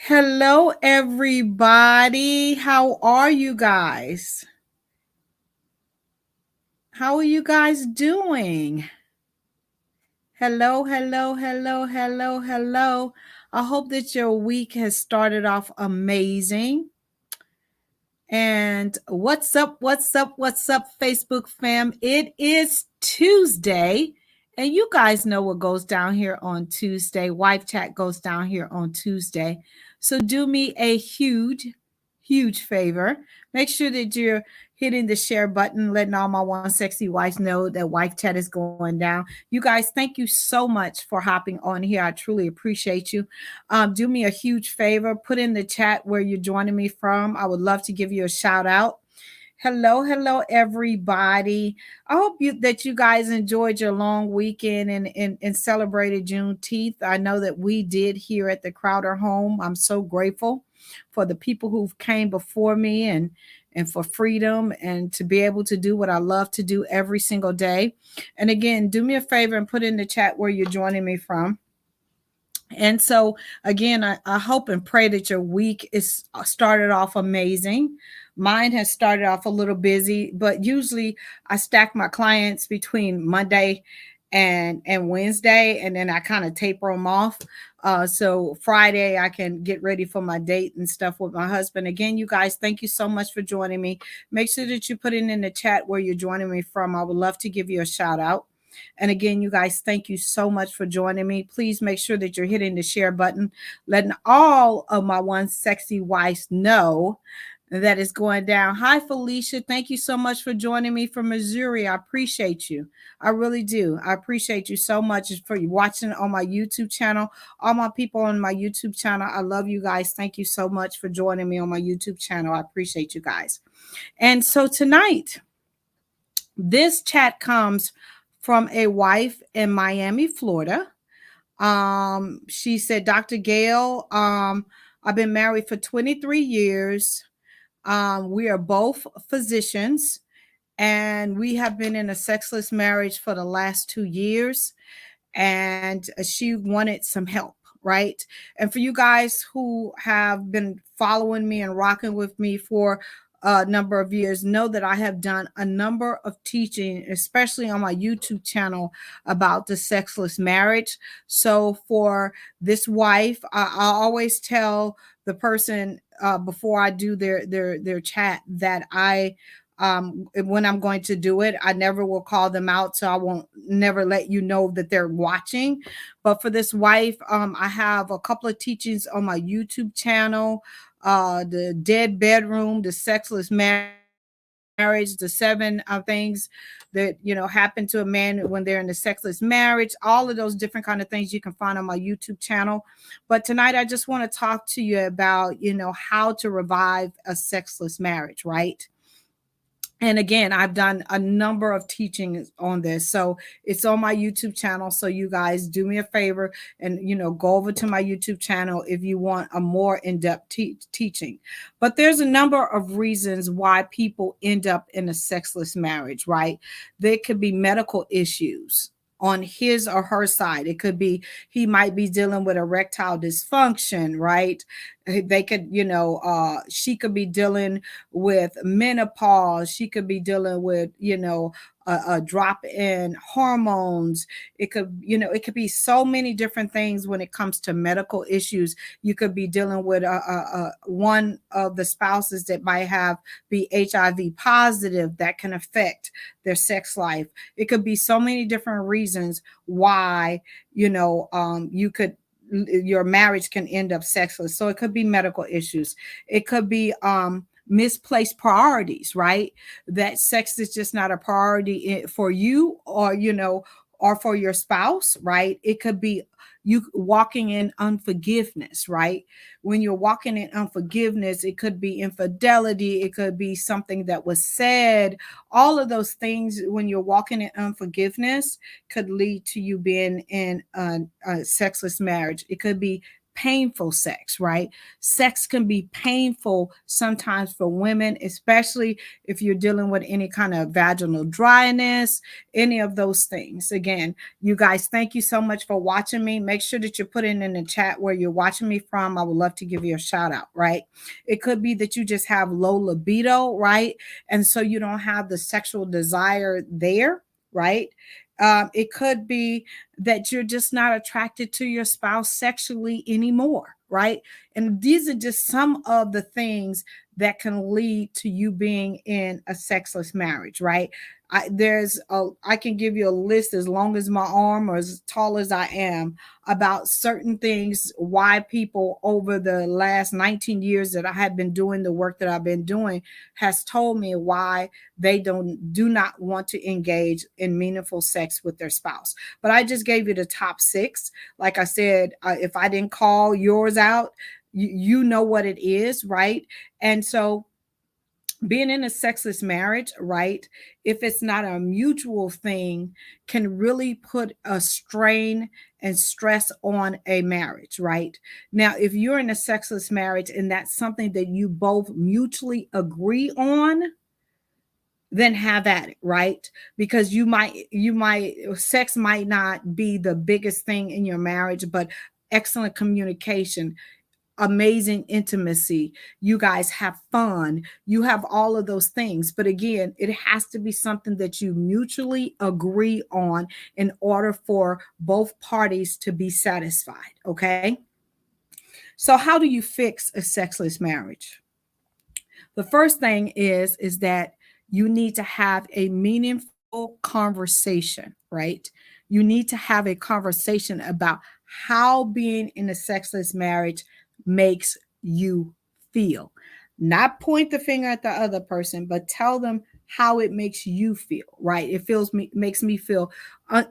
Hello, everybody. How are you guys? How are you guys doing? Hello, hello, hello, hello, hello. I hope that your week has started off amazing. And what's up? What's up? What's up, Facebook fam? It is Tuesday. And you guys know what goes down here on Tuesday. Wife Chat goes down here on Tuesday. So do me a huge favor. Make sure that you're hitting the share button, letting all my one sexy wives know that Wife Chat is going down. You guys, thank you so much for hopping on here. I truly appreciate you. Do me a huge favor. Put in the chat where you're joining me from. I would love to give you a shout out. Hello, hello, everybody. I hope that you guys enjoyed your long weekend and celebrated Juneteenth. I know that we did here at the Crowder home. I'm so grateful for the people who came before me and for freedom and to be able to do what I love to do every single day. And again, do me a favor and put in the chat where you're joining me from. And so, again, I hope and pray that your week is started off amazing. Mine has started off a little busy, but usually I stack my clients between Monday and Wednesday, and then I kind of taper them off. So Friday I can get ready for my date and stuff with my husband. Again, you guys, thank you so much for joining me. Make sure that you put it in the chat where you're joining me from. I would love to give you a shout out. And again, you guys, thank you so much for joining me. Please make sure that you're hitting the share button, letting all of my one sexy wives know that is going down. Hi, Felicia. Thank you so much for joining me from Missouri. I appreciate you. I really do. I appreciate you so much for watching on my YouTube channel. All my people on my YouTube channel, I love you guys. Thank you so much for joining me on my YouTube channel. I appreciate you guys. And so tonight, this chat comes from a wife in Miami, Florida. She said, Dr. Gail, I've been married for 23 years. We are both physicians, and we have been in a sexless marriage for the last 2 years. And she wanted some help, right? And for you guys who have been following me and rocking with me for a number of years, know that I have done a number of teaching, especially on my YouTube channel, about the sexless marriage. So for this wife, I always tell the person before I do their chat that when I'm going to do it, I never will call them out, so I won't never let you know that they're watching. But for this wife, I have a couple of teachings on my YouTube channel, the dead bedroom, the sexless marriage, the 7 things that happen to a man when they're in a sexless marriage. All of those different kind of things you can find on my YouTube channel. But tonight I just want to talk to you about how to revive a sexless marriage, right? And again, I've done a number of teachings on this, so it's on my YouTube channel. So you guys, do me a favor and go over to my YouTube channel if you want a more in-depth teaching. But there's a number of reasons why people end up in a sexless marriage, right? There could be medical issues on his or her side. It could be he might be dealing with erectile dysfunction, right? They could, she could be dealing with menopause. She could be dealing with, a drop in hormones. It could be so many different things when it comes to medical issues. You could be dealing with one of the spouses that might be HIV positive, that can affect their sex life. It could be so many different reasons why, your marriage can end up sexless. So it could be medical issues. It could be misplaced priorities, right? That sex is just not a priority for you, or for your spouse, right? It could be you walking in unforgiveness, right? When you're walking in unforgiveness, it could be infidelity, it could be something that was said. All of those things, when you're walking in unforgiveness, could lead to you being in a sexless marriage. It could be painful sex, right? Sex can be painful sometimes for women, especially if you're dealing with any kind of vaginal dryness, any of those things. Again, you guys, thank you so much for watching me. Make sure that you're putting in the chat where you're watching me from. I would love to give you a shout out, right? It could be that you just have low libido, right? And so you don't have the sexual desire there, right? It could be that you're just not attracted to your spouse sexually anymore, right? And these are just some of the things that can lead to you being in a sexless marriage, right? I can give you a list as long as my arm or as tall as I am about certain things, why people over the last 19 years that I have been doing the work that I've been doing has told me why they do not want to engage in meaningful sex with their spouse. But I just gave you the top 6. Like I said, if I didn't call yours out, you know what it is, right? And so being in a sexless marriage, right, if it's not a mutual thing, can really put a strain and stress on a marriage, right? Now, if you're in a sexless marriage and that's something that you both mutually agree on, then have at it, right? Because you might sex might not be the biggest thing in your marriage, but excellent communication, amazing intimacy, you guys have fun, you have all of those things. But again, it has to be something that you mutually agree on in order for both parties to be satisfied, okay? So how do you fix a sexless marriage? The first thing is that you need to have a meaningful conversation, right? You need to have a conversation about how being in a sexless marriage makes you feel. Not point the finger at the other person, but tell them how it makes you feel, right? It makes me feel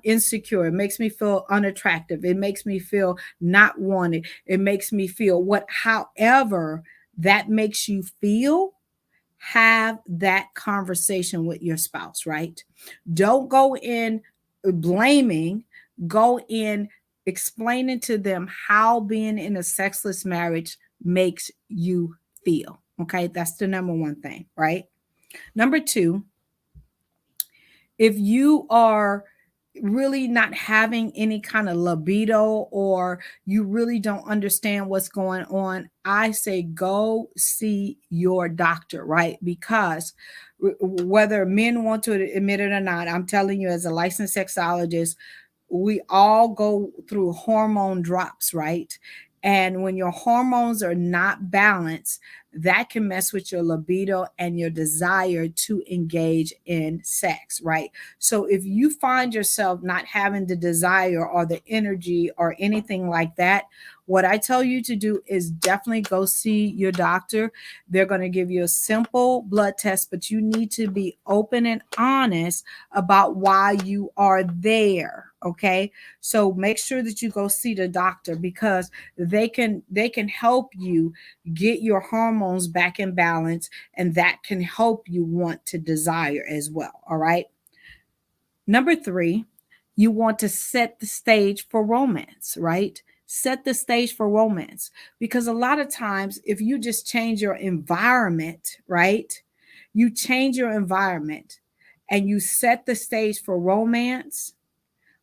insecure. It makes me feel unattractive. It makes me feel not wanted. It makes me feel however that makes you feel. Have that conversation with your spouse, right? Don't go in blaming, go in explaining to them how being in a sexless marriage makes you feel. Okay, that's the number one thing, right? Number two, if you are really not having any kind of libido or you really don't understand what's going on, I say go see your doctor, right? Because whether men want to admit it or not, I'm telling you, as a licensed sexologist, we all go through hormone drops, right? And when your hormones are not balanced, that can mess with your libido and your desire to engage in sex, right? So if you find yourself not having the desire or the energy or anything like that, what I tell you to do is definitely go see your doctor. They're going to give you a simple blood test, but you need to be open and honest about why you are there. Okay. So make sure that you go see the doctor because they can help you get your hormones back in balance, and that can help you want to desire as well. All right. Number 3, you want to set the stage for romance, right? Set the stage for romance because a lot of times if you just change your environment, right? You change your environment and you set the stage for romance.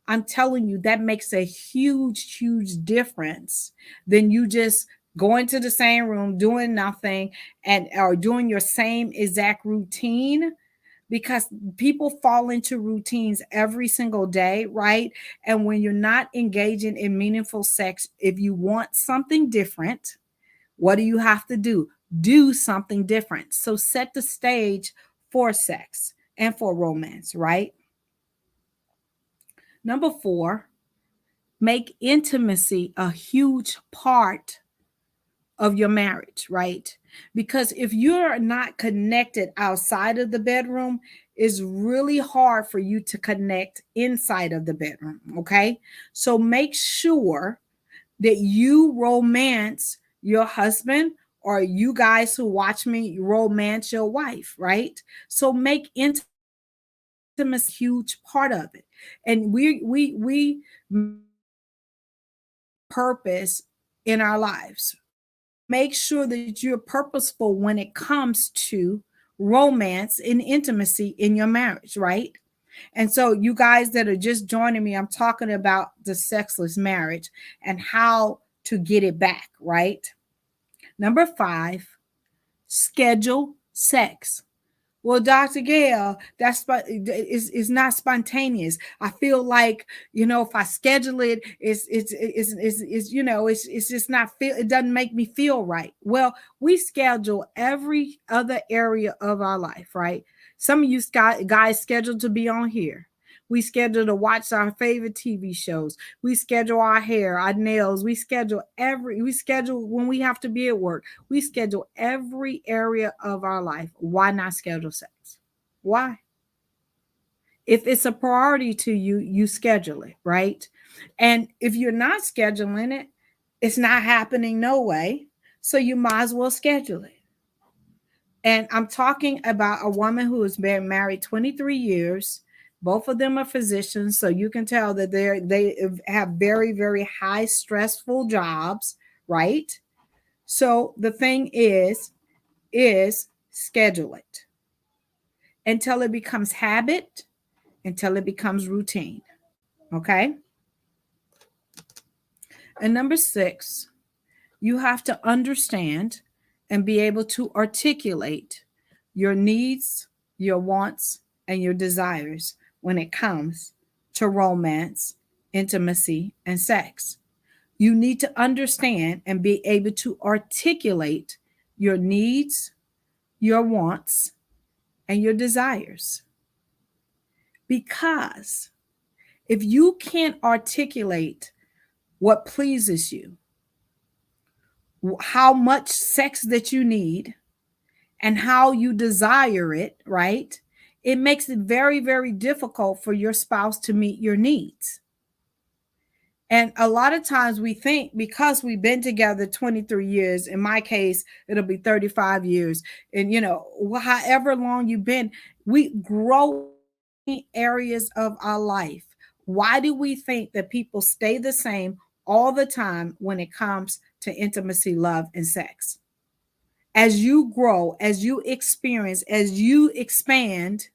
I'm telling you, that makes a huge, huge difference than you just going to the same room, doing nothing, and or doing your same exact routine because people fall into routines every single day, right? And when you're not engaging in meaningful sex, if you want something different, what do you have to do? Do something different. So set the stage for sex and for romance, right? Number 4, make intimacy a huge part of your marriage, right? Because if you're not connected outside of the bedroom, it's really hard for you to connect inside of the bedroom, okay? So make sure that you romance your husband, or you guys who watch me romance your wife, right? So make intimacy a huge part of it. And we purpose in our lives. Make sure that you're purposeful when it comes to romance and intimacy in your marriage, right? And so, you guys that are just joining me, I'm talking about the sexless marriage and how to get it back, right? Number 5, schedule sex. Well, Dr. Gail, is not spontaneous. I feel like, if I schedule it, it's just not feel. It doesn't make me feel right. Well, we schedule every other area of our life, right? Some of you guys scheduled to be on here. We schedule to watch our favorite TV shows. We schedule our hair, our nails. We schedule when we have to be at work. We schedule every area of our life. Why not schedule sex? Why? If it's a priority to you, you schedule it, right? And if you're not scheduling it, it's not happening no way. So you might as well schedule it. And I'm talking about a woman who has been married 23 years. Both of them are physicians, so you can tell that they have very, very high stressful jobs, right? So the thing is schedule it until it becomes habit, until it becomes routine. Okay? And number 6, you have to understand and be able to articulate your needs, your wants, and your desires when it comes to romance, intimacy, and sex. You need to understand and be able to articulate your needs, your wants, and your desires. Because if you can't articulate what pleases you, how much sex that you need, and how you desire it, right? It makes it very, very difficult for your spouse to meet your needs. And a lot of times we think because we've been together 23 years, in my case, it'll be 35 years. And, however long you've been, we grow in areas of our life. Why do we think that people stay the same all the time when it comes to intimacy, love, and sex? As you grow, as you experience, as you expand,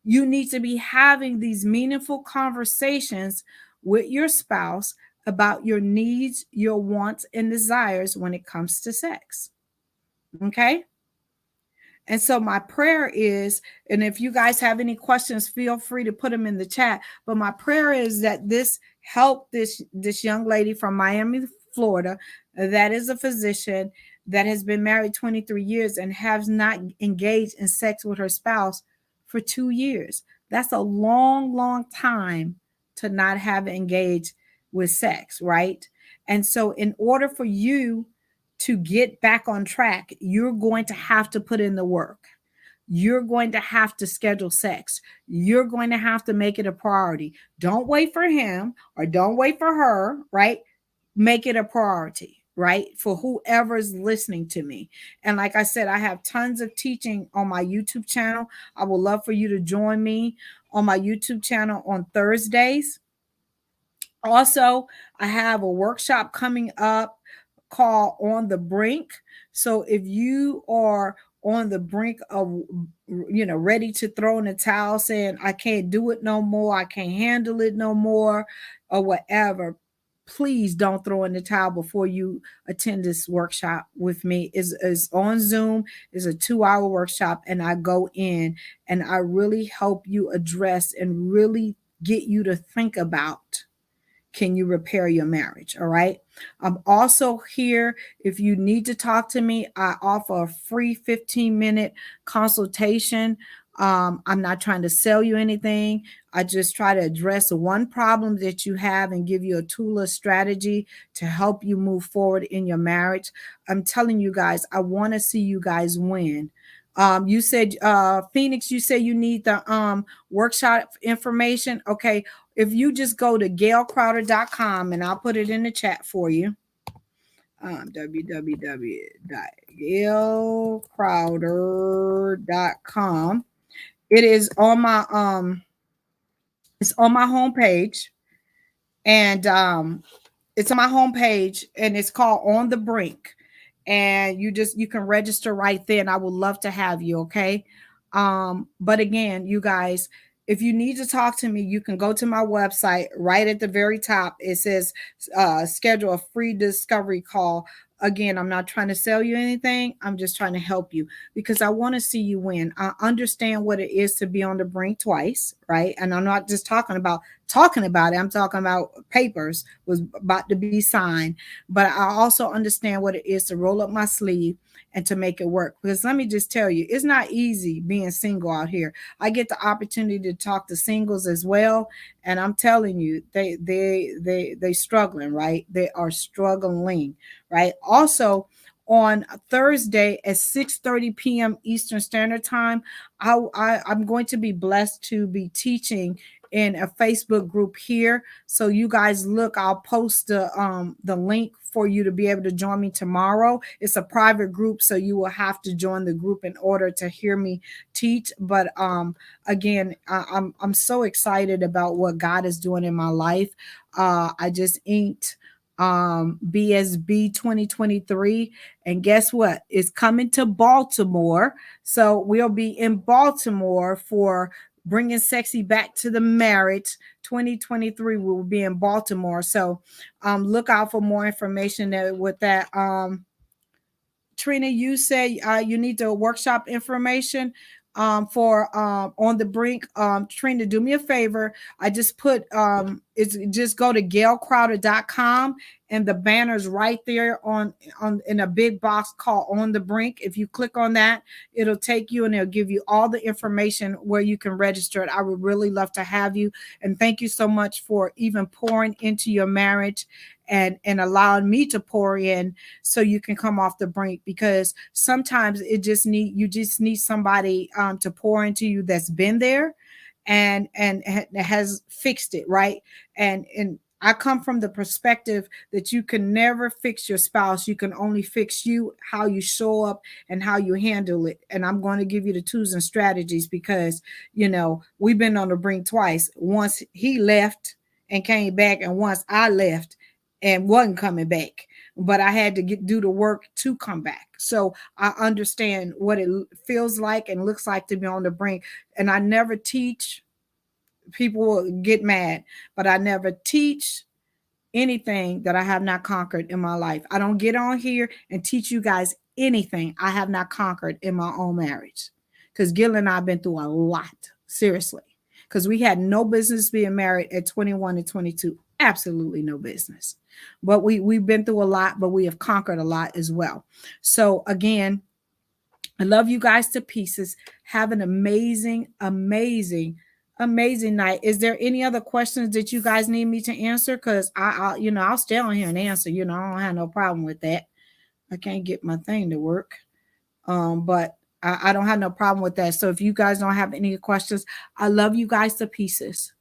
you need to be having these meaningful conversations with your spouse about your needs, your wants, and desires when it comes to sex. Okay? And so my prayer is, and if you guys have any questions, feel free to put them in the chat. But my prayer is that this help this young lady from Miami, Florida, that is a physician that has been married 23 years and has not engaged in sex with her spouse for 2 years. That's a long, long time to not have engaged with sex, right? And so in order for you to get back on track, you're going to have to put in the work. You're going to have to schedule sex. You're going to have to make it a priority. Don't wait for him or don't wait for her, right? Make it a priority, right? For whoever's listening to me. And like I said, I have tons of teaching on my YouTube channel. I would love for you to join me on my YouTube channel on Thursdays. Also, I have a workshop coming up called On the Brink. So if you are on the brink of, ready to throw in the towel, saying, I can't do it no more, I can't handle it no more, or whatever, please don't throw in the towel before you attend this workshop with me. Is on Zoom. It's a 2-hour workshop, and I go in and I really help you address and really get you to think about, can you repair your marriage? All right. I'm also here. If you need to talk to me, I offer a free 15-minute consultation. I'm not trying to sell you anything. I just try to address one problem that you have and give you a tool or strategy to help you move forward in your marriage. I'm telling you guys, I want to see you guys win. You said, Phoenix, you say you need the workshop information. Okay. If you just go to gailcrowder.com, and I'll put it in the chat for you, www.gailcrowder.com. It is on my it's on my homepage, and It's on my homepage, and it's called On the Brink. And you can register right there, and I would love to have you. Okay. But again, you guys, if you need to talk to me, you can go to my website. Right at the very top, it says schedule a free discovery call. Again, I'm not trying to sell you anything. I'm just trying to help you because I want to see you win. I understand what it is to be on the brink twice, right? And I'm not just talking about it. I'm talking about papers was about to be signed, but I also understand what it is to roll up my sleeve and to make it work. Because let me just tell you, it's not easy being single out here. I get the opportunity to talk to singles as well, and I'm telling you, they struggling, right? They are struggling, right? Also, on Thursday at 6:30 p.m. Eastern Standard Time, I'm going to be blessed to be teaching in a Facebook group here. So you guys look, I'll post the link for you to be able to join me tomorrow. It's a private group, so you will have to join the group in order to hear me teach. But again, I'm so excited about what God is doing in my life. I just inked BSB 2023, and guess what? It's coming to Baltimore. So we'll be in Baltimore for bringing sexy back to the marriage 2023. We will be in Baltimore. So look out for more information there with that. Trina, you said you need the workshop information for On the Brink. Trina, do me a favor. I just put it's just go to gailcrowder.com, and the banner's right there on in a big box called On the Brink. If you click on that, it'll take you and it'll give you all the information where you can register it. I would really love to have you. And thank you so much for even pouring into your marriage and allowing me to pour in so you can come off the brink, because sometimes you just need somebody to pour into you that's been there and has fixed it, right? And I come from the perspective that you can never fix your spouse. You can only fix you, how you show up and how you handle it. And I'm going to give you the tools and strategies because, we've been on the brink twice. Once he left and came back, and once I left and wasn't coming back. But I had to do the work to come back. So I understand what it feels like and looks like to be on the brink. And I never teach, people get mad, but I never teach anything that I have not conquered in my life. I don't get on here and teach you guys anything I have not conquered in my own marriage. Because Gil and I have been through a lot, seriously. Because we had no business being married at 21 and 22. Absolutely no business. But we've been through a lot, but we have conquered a lot as well. So again, I love you guys to pieces. Have an amazing, amazing, amazing night. Is there any other questions that you guys need me to answer? Because I'll stay on here and answer. I don't have no problem with that. I can't get my thing to work. But I don't have no problem with that. So if you guys don't have any questions, I love you guys to pieces.